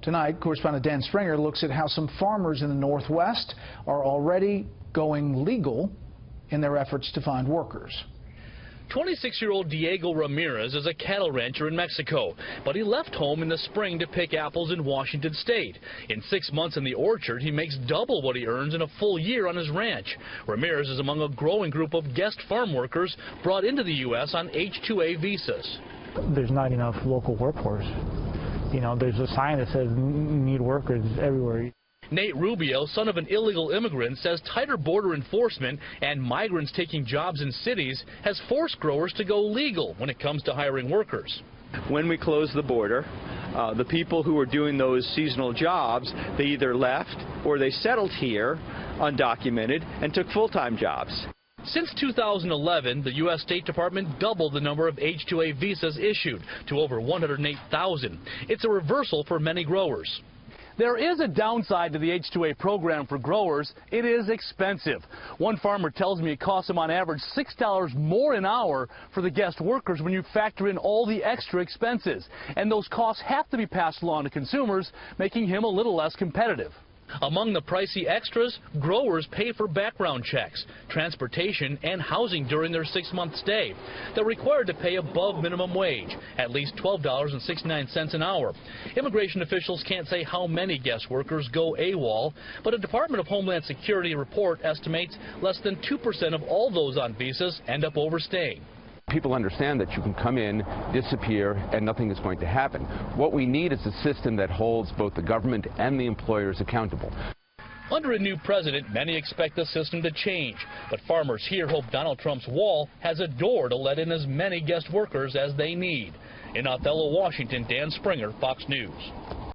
Tonight, correspondent Dan Springer looks at how some farmers in the Northwest are already going legal in their efforts to find workers. 26-year-old Diego Ramirez is a cattle rancher in Mexico, but he left home in the spring to pick apples in Washington State. In 6 months in the orchard, he makes double what he earns in a full year on his ranch. Ramirez is among a growing group of guest farm workers brought into the U.S. on H-2A visas. There's not enough local workforce. You know, there's a sign that says need workers everywhere. Nate Rubio, son of an illegal immigrant, says tighter border enforcement and migrants taking jobs in cities has forced growers to go legal when it comes to hiring workers. When we closed the border, the people who were doing those seasonal jobs, they either left or they settled here undocumented and took full-time jobs. Since 2011, the U.S. State Department doubled the number of H-2A visas issued to over 108,000. It's a reversal for many growers. There is a downside to the H-2A program for growers. It is expensive. One farmer tells me it costs him on average $6 more an hour for the guest workers when you factor in all the extra expenses. And those costs have to be passed along to consumers, making him a little less competitive. Among the pricey extras, growers pay for background checks, transportation, and housing during their 6-month stay. They're required to pay above minimum wage, at least $12.69 an hour. Immigration officials can't say how many guest workers go AWOL, but a Department of Homeland Security report estimates less than 2% of all those on visas end up overstaying. People understand that you can come in, disappear, and nothing is going to happen. What we need is a system that holds both the government and the employers accountable. Under a new president, many expect the system to change, but farmers here hope Donald Trump's wall has a door to let in as many guest workers as they need. In Othello, Washington, Dan Springer, Fox News.